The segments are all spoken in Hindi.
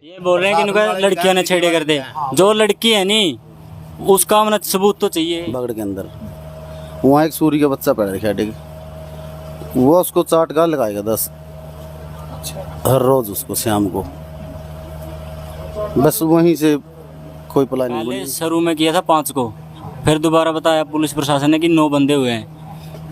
ये बोल रहे हैं कि इनको लड़कियों ने छेड़े कर दे। जो लड़की है नहीं उसका हमने सबूत तो चाहिए। बगड़ के अंदर वहाँ एक सूरी का बच्चा पैदा रखा है, वो उसको 4 गाल लगाएगा 10 हर रोज उसको शाम को। बस वहीं से कोई प्लानिंग पहले बनी। शुरू में किया था 5 को, फिर दोबारा बताया पुलिस प्रशासन ने कि 9 बंदे हुए हैं,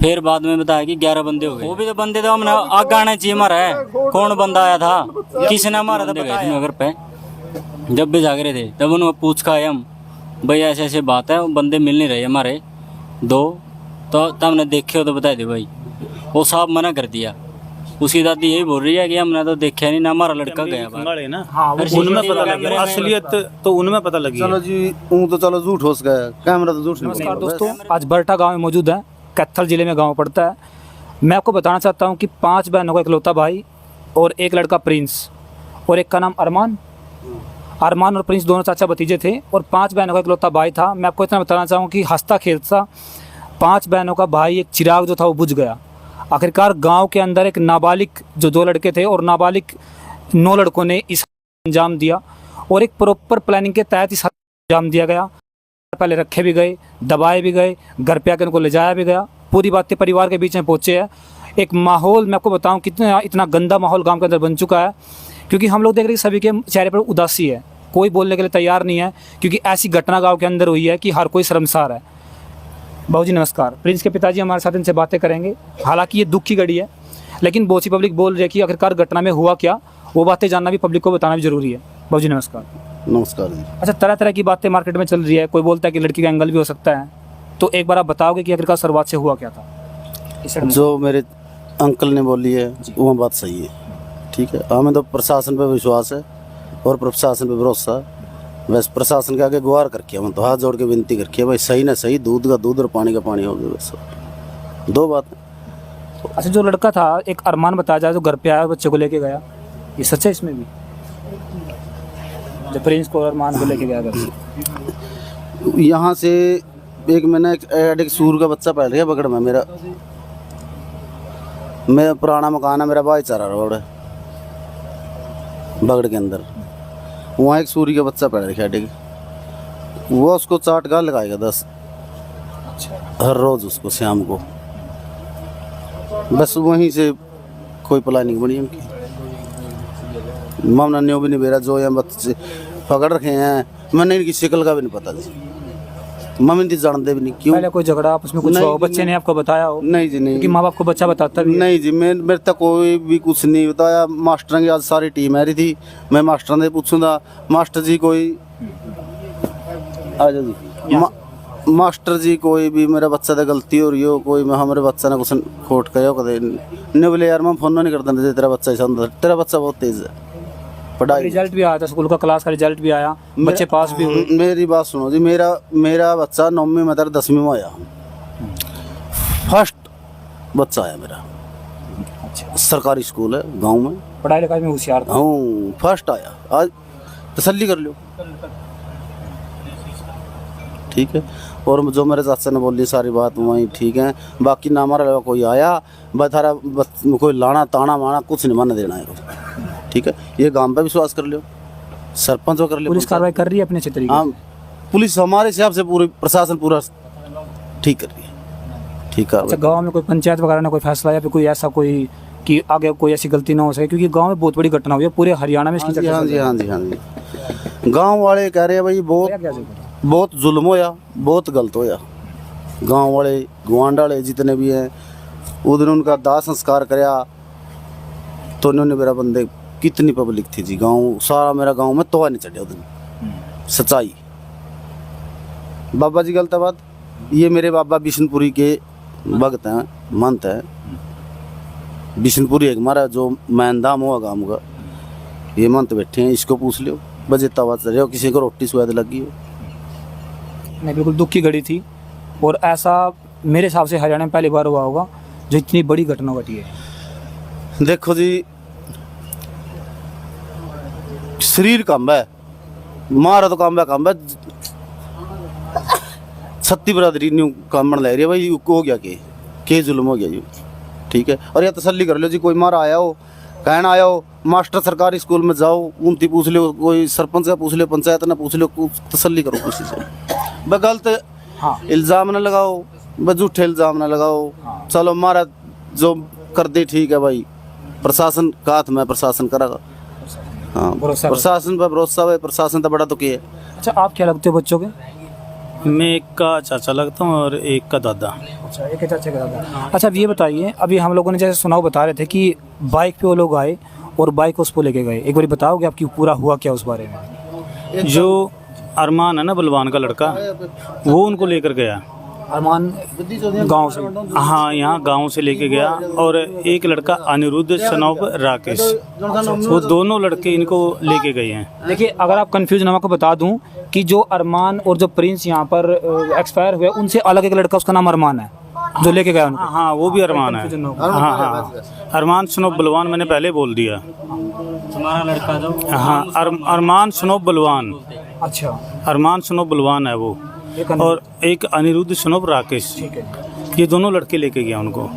फिर बाद में बताया कि 11 बंदे हो गए। वो भी तो बंदे तो हमने आग आना चाहिए हमारा है। कौन बंदा आया था, किसने मारा था, बताया नगर पे जब भी जाग रहे थे तब उनको पूछ का आए हम भाई ऐसे ऐसे बात है, बंदे मिल नहीं रहे हमारे 2, तो तब हमने देखे हो तो बता दे भाई। वो साहब मना कर दिया। उसकी दादी यही बोल रही है कि हमने तो देखा नहीं ना, हमारा लड़का गया बाहर। ना हाँ, उनमें पता लगी असलियत तो उनमें पता लगी। चलो जी तो चलो झूठ हो गया, कैमरा तो झूठ नहीं। नमस्कार दोस्तों, आज बरटा गांव में मौजूद है। कैथल जिले में गांव पड़ता है। मैं आपको बताना चाहता हूं कि 5 बहनों का इकलौता भाई और एक लड़का प्रिंस और एक का नाम अरमान और प्रिंस दोनों चाचा भतीजे थे और 5 बहनों का इकलौता भाई था। मैं आपको इतना बताना चाहूँ कि हंसता खेलता 5 बहनों का भाई एक चिराग जो था वो बुझ गया। आखिरकार गांव के अंदर एक नाबालिग जो 2 लड़के थे और नाबालिग 9 लड़कों ने इस अंजाम दिया और एक प्रॉपर प्लानिंग के तहत इस अंजाम दिया गया। पहले रखे भी गए, दबाए भी गए, घर पे आकर उनको ले जाया भी गया। पूरी बातें परिवार के बीच में पहुँचे हैं। एक माहौल मैं आपको बताऊं कितना इतना गंदा माहौल गांव के अंदर बन चुका है, क्योंकि हम लोग देख रहे हैं सभी के चेहरे पर उदासी है। कोई बोलने के लिए तैयार नहीं है, क्योंकि ऐसी घटना गाँव के अंदर हुई है कि हर कोई शर्मसार है। बाबूजी नमस्कार। प्रिंस के पिताजी हमारे साथ, इनसे बातें करेंगे। हालांकि ये दुख की घड़ी है, लेकिन बहुत सी पब्लिक बोल रही है कि आखिरकार घटना में हुआ क्या, वो बातें जानना भी पब्लिक को बताना भी जरूरी है। बाबूजी नमस्कार। नमस्कार जी। अच्छा, तरह तरह की बातें मार्केट में चल रही है। कोई बोलता है कि लड़की का एंगल भी हो सकता है, तो एक बार आप बताओगे कि आखिरकार शुरुआत से हुआ क्या था? जो मेरे अंकल ने बोली है वो बात सही है, ठीक है। हमें तो प्रशासन पे विश्वास है और प्रशासन पे भरोसा है। बस प्रशासन के आगे गुहार करके हम तो हाथ जोड़ के विनती करके भाई सही ना सही, दूध का दूध और पानी का पानी हो गया। बस 2 बात। अच्छा, जो लड़का था एक अरमान बताया जाए, जो घर पे आया बच्चे को लेके गया, ये सच है? इसमें भी जो प्रिंस को और अरमान को लेके गया घर यहाँ से एक मैंने एक सूर का बच्चा पाल रहा है बगड़ में। मेरा पुराना मकान है, मेरा भाईचारा रोड है बगड़ के अंदर। वहाँ एक सूरी का बच्चा पैदा रखा है, वो उसको 4 गाल लगाएगा 10 हर रोज उसको शाम को। बस वहीं से कोई प्लानिंग बनी उनकी। मामला न्यू भी नहीं बेरा जो यहाँ बच्चे पकड़ रखे हैं, मैंने इनकी शक्ल का भी नहीं पता जी। मम्मी थी जानते भी नहीं। क्यों पहले कोई झगड़ा आपस में कुछ हो, बच्चे ने आपको बताया हो? नहीं जी नहीं, कि माँ बाप को बच्चा बताता भी नहीं जी। मेरे तक कोई भी कुछ नहीं बताया। मास्टर की आज सारी टीम आ रही थी, मैं मास्टर ने पूछूंगा मास्टर जी कोई आ जाओ जी मास्टर जी कोई भी मेरा बच्चा तो गलती हो रही हो, कोई मैं हमारे बच्चा ने कुछ खोट कहो कदे नहीं बोले यार मैं फोन नहीं करता तेरा बच्चा ऐसा, तेरा बच्चा बहुत तेज है। पढ़ाई रिजल्ट भी आया था, स्कूल का क्लास का रिजल्ट भी आया, बच्चे पास भी हुए। मेरी बात सुनो जी, मेरा बच्चा 9वीं में 10वीं में आया, फर्स्ट बच्चा आया मेरा। अच्छा, सरकारी स्कूल है गांव में, पढ़ाई लिखाई में होशियार था। हाँ फर्स्ट आया। आज तसल्ली कर लो, ठीक है। और जो मेरे चाचा ने बोली सारी बात वही ठीक है। बाकी ना हमारा कोई आया बता कोई लाना ताना माना कुछ नहीं मानने देना है, ठीक है। ये गांव पे विश्वास कर लो, सरपंच कर लो। पुलिस कार्रवाई कर रही है अपने अच्छे तरीके से? पुलिस हमारे हिसाब से पूरी प्रशासन पूरा ठीक कर रही है, ठीक है। अच्छा, गांव में कोई पंचायत वगैरह ने कोई फैसला या फिर कोई ऐसा कोई कि आगे कोई ऐसी गलती ना हो सके, क्योंकि गांव में बहुत बड़ी घटना हुई है, पूरे हरियाणा में इसकी चर्चा हाँ चल जी रही है। हाँ जी हाँ जी। गाँव वाले कह रहे हैं भाई बहुत जुल्म होया, बहुत गलत होया। गांव वाले गुआंढ वाले जितने भी हैं उस दिन उनका दाह संस्कार कराया तो उन्होंने मेरा बंदे कितनी पब्लिक थी जी, गांव सारा मेरा गांव में तोहा नहीं चढ़े उस दिन। सच्चाई बाबा जी गलत बात। ये मेरे बाबा बिशनपुरी के भक्त हैं, मंत है बिशनपुरी एक हमारा जो मैनदाम हुआ गाँव का, ये मंत बैठे हैं, इसको पूछ लो बजे तवा चल रहे हो, किसी को रोटी स्वाद लगी हो। नहीं, बिल्कुल दुख की घड़ी थी और ऐसा मेरे हिसाब से हरियाणा में पहली बार हुआ होगा जो इतनी बड़ी घटना घटी है। देखो जी शरीर कम है, मारा तो कम है। छत्ती बरादरी न्यू काम ले रही है भाई, हो गया के जुल्म हो गया जी, ठीक है। और या तसल्ली कर लो जी, कोई मारा आया हो कहना आयो मास्टर सरकारी स्कूल में जाओ, उनती पूछ लो, कोई सरपंच का पूछ लो, पंचायत ना पूछ लो, कुछ तसल्ली करो किसी से। ब गलत इल्ज़ाम न लगाओ, ब झूठे इल्ज़ाम न लगाओ। चलो हमारा जो कर दे ठीक है भाई, प्रशासन का हाथ में, प्रशासन करेगा। हाँ, प्रशासन पर भरोसा है, प्रशासन तो बड़ा तो क्या है। अच्छा, आप क्या लगते हो बच्चों के? मैं एक का चाचा लगता हूँ और एक का दादा। अच्छा, एक चाचा का दादा। अच्छा, अब ये बताइए, अभी हम लोगों ने जैसे सुना, बता रहे थे कि बाइक पे वो लोग आए और बाइक उसको लेके गए। एक बार बताओगे आपकी पूरा हुआ क्या उस बारे में? जो अरमान है ना, बलवान का लड़का, वो उनको लेकर गया। अरमान गांव से? हाँ, यहाँ गांव से लेके गया। और एक लड़का अनिरुद्ध सनौब राकेश, वो दोनों लड़के इनको लेके गए हैं। देखिए, अगर आप कंफ्यूज ना हो, आपको बता दूं कि जो अरमान और जो प्रिंस यहाँ पर एक्सपायर हुए, उनसे अलग एक लड़का, उसका नाम अरमान है, जो लेके गया उनको। हाँ, वो भी अरमान है। हाँ हाँ, अरमान सनौब बलवान मैंने पहले बोल दिया। तुम्हारा लड़का जो, हाँ, अरमान सनौब बलवान। अच्छा, अरमान सनौब बलवान है वो, और एक अनिरुद्ध सनौब राकेश। ठीक है। ये दोनों लड़के लेके गया उनको,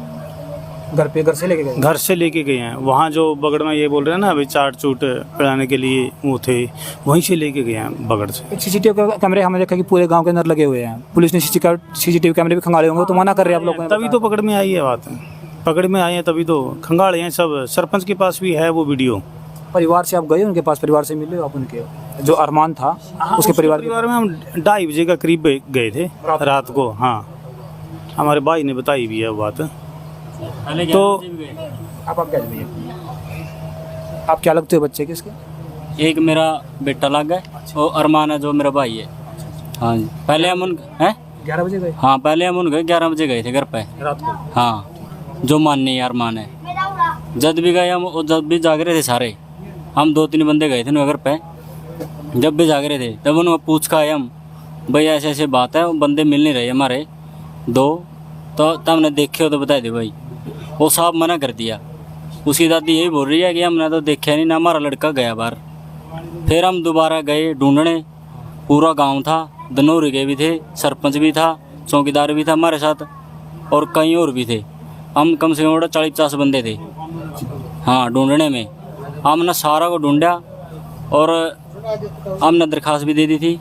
घर से लेके गए? घर से लेके गए हैं। वहाँ जो बगड़ में ये बोल रहे हैं ना अभी, चाट चूट पिलाने के लिए वो थे, वहीं से लेके गए हैं बगड़ से। सीसीटीवी कैमरे हमने देखा कि पूरे गांव के अंदर लगे हुए हैं। पुलिस ने सीसीटीवी कैमरे भी खंगाले होंगे, तो मना कर रहे हैं आप लोगों ने? तभी तो पकड़ में आई है बात, पकड़ में आए हैं तभी तो खंगाले हैं सब। सरपंच के पास भी है वो वीडियो। परिवार से आप गए उनके पास? परिवार से मिले हो आप उनके? जो अरमान था उसके परिवार में हम 2:30 बजे का करीब गए थे रात को। हाँ, हमारे भाई ने बताई भी है वो बात। तो आप क्या लगते हो बच्चे किसके? एक मेरा बेटा लग गया, वो अरमान है जो मेरा भाई है। हाँ जी, पहले हम उन 11 बजे गए? हाँ, पहले हम उन 11 बजे गए थे घर पे रात को। हाँ, जो माननी है अरमान है। जब भी गए हम, जब भी जाग रहे थे सारे, हम 2-3 बंदे गए थे ना घर पे, जब भी जाग रहे थे तब उनको पूछ का आए हम, भाई ऐसे ऐसे बात है, बंदे मिल नहीं रहे हमारे 2, तो तब हमने देखे हो तो बता दे भाई। वो साहब मना कर दिया। उसकी दादी यही बोल रही है कि हमने तो देखा नहीं ना, हमारा लड़का गया बाहर। फिर हम दोबारा गए ढूंढने, पूरा गांव था, दनौरी के भी थे, सरपंच भी था, चौकीदार भी था हमारे साथ, और कई और भी थे। हम कम से कम 40-50 बंदे थे हाँ ढूंढने में। हमने सारा को ढूंढा और हमने दरख्वास्त भी दे दी थी।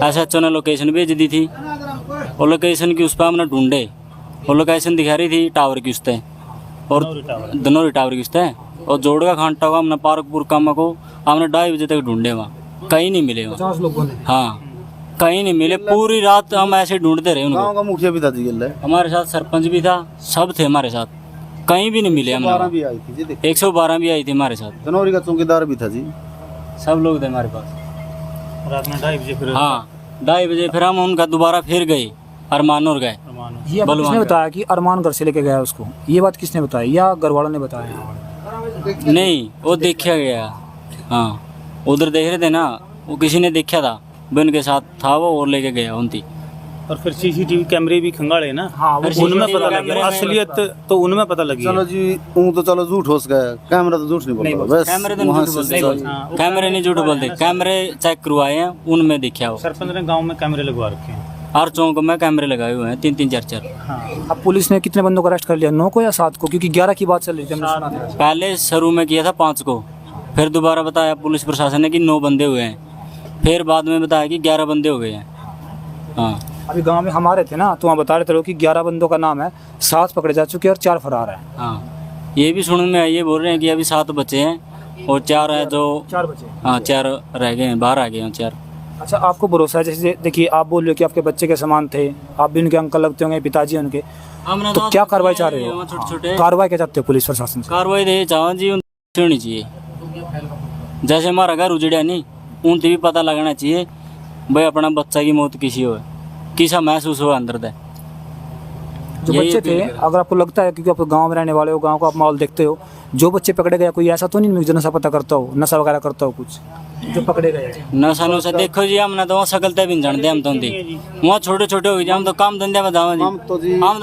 SHO ने लोकेशन भेज दी थी, और लोकेशन की उस पर हमने ढूंढे, और लोकेशन दिखा रही थी टावर की उस पर, और दनौरी टावर की उस पर, और जोड़ का खांटा को हमने पार्कपुर कामा को हमने 2:30 बजे तक ढूंढे, वहाँ कहीं नहीं मिले। 50 लोगों ने? हाँ, कहीं नहीं मिले। पूरी रात हम ऐसे ढूंढते रहे उनको। गाँव का मुखिया भी था जी, हमारे साथ सरपंच भी था, सब थे हमारे साथ, कहीं भी नहीं मिले। हम 112 भी आई थी जी, 112 भी आई थी हमारे साथ, दनौरी का चौकीदार भी था जी, सब लोग थे हमारे पास। रात में 2:30 बजे फिर हाँ, 2:30 बजे फिर हम उनका दोबारा फिर गए, अरमान और गए। ये बात किसने बताया कि अरमान घर से लेके गया उसको? ये बात किसने बताई, या घर वालों ने बताया? नहीं, वो देखा गया। हाँ, उधर देख रहे थे ना, वो किसी ने देखा था, वो उनके साथ था वो, और लेके गया उनती। और फिर CCTV कैमरे भी खंगाले ना। हाँ, वो उनमें CCTV पता कैमरे लगा, में- असलियत तो उनमें पता लगी। चलो जी, तो चलो झूठ हो गया, कैमरा तो झूठ नहीं बोलता, बस कैमरे तो वहाँ झूठ से बोलते चल- हाँ, कैमरे नहीं झूठ बोलते, कैमरे चेक करवाए हैं, उनमें दिखा वो। सरपंच ने गांव में कैमरे लगवा रखे हैं। हर चौक में कैमरे लगाए हुए हैं, 3-3 4-4। हाँ, अब पुलिस ने कितने बंदों को अरेस्ट कर लिया? 9 को या 7 को? क्योंकि 11 की बात चल रही थी, हमने सुना था। पहले शुरू में किया था 5 को, फिर दोबारा बताया पुलिस प्रशासन ने कि 9 बंदे हुए हैं, फिर बाद में बताया कि 11 बंदे हो गए हैं। हाँ, अभी गांव में हमारे थे ना, तो वहाँ बता रहे थे लोग कि 11 बंदों का नाम है, 7 पकड़े जा चुके हैं और 4 फरार है। हाँ, ये भी सुनने में आया, ये बोल रहे हैं कि अभी 7 बचे हैं और 4 है जो 4 बचे। हाँ 4 रह गए हैं, बाहर आ गए हैं 4। अच्छा, आपको भरोसा है? जैसे देखिए, आप बोल रहे हो कि आपके बच्चे के समान थे, आप भी उनके अंकल लगते होंगे, पिताजी उनके, तो क्या कार्रवाई चाह रहे हो? छोटे-छोटे कार्रवाई क्या चाहते हो पुलिस प्रशासन से? कार्रवाई दे चाहो जी, उनसे होनी चाहिए। जैसे हमारा घर उजड़ा नहीं, उनसे भी पता लगना चाहिए भाई अपना बच्चा की मौत किसी हो, किसा महसूस हो अंदर से। जो यही बच्चे थे, अपील अगर आपको लगता है, क्योंकि आप गांव में रहने वाले हो, गांव का आप माहौल देखते हो, जो बच्चे पकड़े गए, कोई ऐसा तो नहीं जो नशा पता करता हो, नशा वगैरह करता हो कुछ, जो पकड़े गए? नशा नुशा देखो जी, हमने तो वहाँ सकलते भी नहीं जानते, हम तो वहाँ छोटे छोटे हो गए, हम तो काम धंधे में जावा जी, हम तो जी हम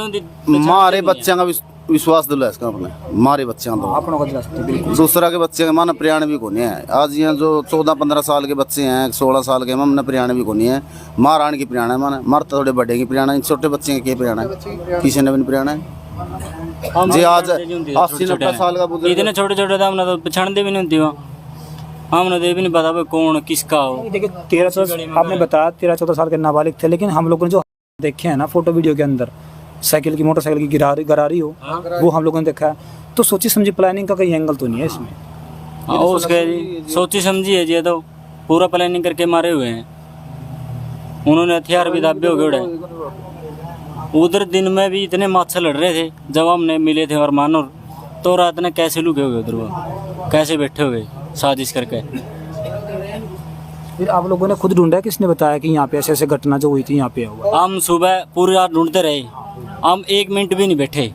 तो मारे बच्चों का विश्वास दिला इसका अपने, मारे बच्चों का अपनों का दिला सकते, बिल्कुल। दूसरा के बच्चे के माना प्रियाण भी कोनी है। आज यहाँ जो 14-15 साल के बच्चे हैं, 16 साल के, हमने प्रियाण भी कोनी है। मारान की प्रियाण है, माना मरता थोड़े बड़े की प्रियाण है, छोटे बच्चे के प्रियाण है, किसी ने भी नहीं प्रियाण है। जी आज 80-90 साल का बुजुर्ग इतने छोटे छोटे था हमने तो पहचानते भी नहीं होती वहाँ, हमने तो ये भी नहीं पता भाई कौन किसका हो। देखिए 13-14 आपने बताया 13-14 साल के नाबालिग थे, लेकिन हम लोगों ने जो देखे हैं ना फोटो वीडियो के अंदर, साइकिल की मोटरसाइकिल की गरारी हो, वो हम लोगों ने देखा है। तो सोची समझी प्लानिंग का कहीं एंगल तो नहीं है इसमें? हाँ, उसके जी सोची समझी है जी, तो पूरा प्लानिंग करके मारे हुए हैं उन्होंने, हथियार भी दाबे हो गए उड़े। उधर दिन में भी इतने माच्छा लड़ रहे थे जब हमने मिले थे अरमान और, तो रात ने कैसे लुके हुए उधर, वो कैसे बैठे हुए साजिश करके। फिर आप लोगों ने खुद ढूंढा, किसने बताया कि यहाँ पे ऐसे ऐसे घटना जो हुई थी यहाँ पे हुआ? हम सुबह पूरी रात ढूंढते रहे, हम 1 मिनट भी नहीं बैठे,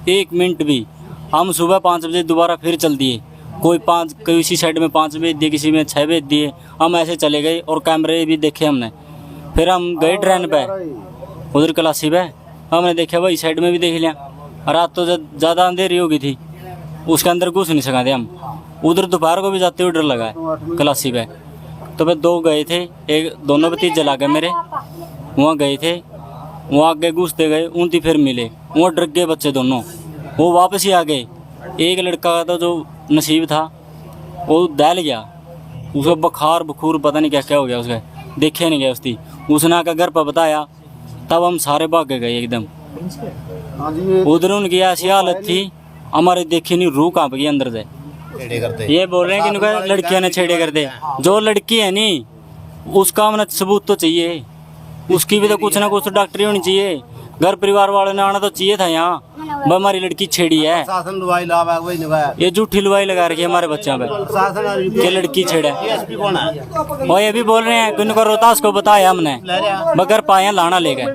1 मिनट भी। हम सुबह 5 बजे दोबारा फिर चल दिए, कोई किसी साइड में 5 भेज दिए, किसी में 6 भेज दिए, हम ऐसे चले गए और कैमरे भी देखे हमने। फिर हम गए ट्रेन पे उधर क्लासी पे, हमने देखा वही साइड में भी देख लिया। रात तो ज़्यादा अंधेरी हो गई थी, उसके अंदर घुस नहीं सका थे हम। उधर दोपहर को भी जाते हुए डर लगा है क्लासी पे। तो फिर 2 गए थे, दोनों भतीजे जला गए मेरे, वहाँ गए थे, वहाँ आगे घुसते गए, उनती फिर मिले, वहाँ डर गए बच्चे दोनों, वो वापस ही आ गए। एक लड़का का तो जो नसीब था वो दहल गया, उसको बुखार बखूर पता नहीं क्या क्या हो गया उसका, देखे नहीं गया उसकी। उसने आकर घर पर बताया, तब हम सारे भाग गए एकदम। उधर उनकी ऐसी हालत थी, हमारे देखी नहीं, रूह कांप गई अंदर से। ये बोल रहे हैं कि इनको लड़कियों ने छेड़े कर दे, जो लड़की है नहीं उसका हमें सबूत तो चाहिए, उसकी भी तो कुछ ना कुछ तो डॉक्टरी होनी चाहिए। घर परिवार वालों ने आना तो चाहिए था यहाँ, हमारी लड़की छेड़ी है, ये झूठी लुवाई लगा रखी है हमारे बच्चों पे कि लड़की छेड़ा है। और ये भी बोल रहे हैं कि उनको रोहतास को बताया हमने, मगर पाए लाना ले गए।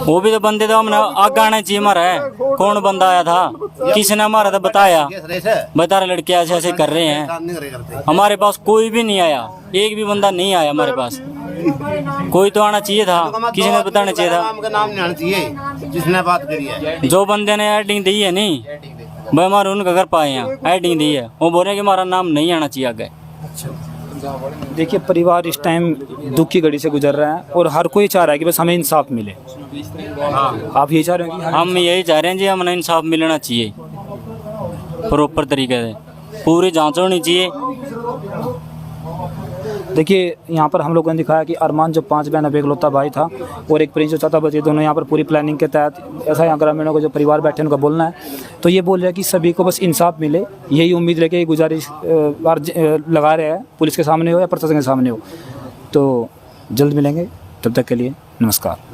वो भी तो बंदे तो हमने आगे आना चाहिए हमारा है, कौन बंदा आया था, किसी ने हमारा तो बताया, बता रहे लड़के ऐसे ऐसे कर रहे हैं। हमारे पास कोई भी नहीं आया, एक भी बंदा नहीं आया हमारे पास। कोई तो आना चाहिए था, किसी ने बताना चाहिए था, नाम नहीं आना चाहिए जिसने बात करी है। जो बंदे ने एडिंग दी है नहीं भाई, हमारे उनका घर पाए हैं, एडिंग दी है, वो बोल रहे हैं कि हमारा नाम नहीं आना चाहिए आगे। देखिए परिवार इस टाइम दुख की घड़ी से गुजर रहा है और हर कोई चाह रहा है कि बस हमें इंसाफ मिले। आप ये चाह रहे हैं कि हम यही चाह रहे हैं जी, हमें इंसाफ मिलना चाहिए प्रॉपर तरीके से, पूरी जांच होनी चाहिए। देखिए यहाँ पर हम लोगों ने दिखाया कि अरमान जो 5 बहन अब इकलौता भाई था और एक प्रिंस जो चौथा बच्चे, दोनों यहाँ पर पूरी प्लानिंग के तहत, ऐसा यहाँ ग्रामीणों का जो परिवार बैठे उनका बोलना है। तो ये बोल रहे हैं कि सभी को बस इंसाफ मिले, यही उम्मीद रह के गुजारिश लगा रहे हैं, पुलिस के सामने हो या प्रशासन के सामने हो। तो जल्द मिलेंगे, तब तक के लिए नमस्कार।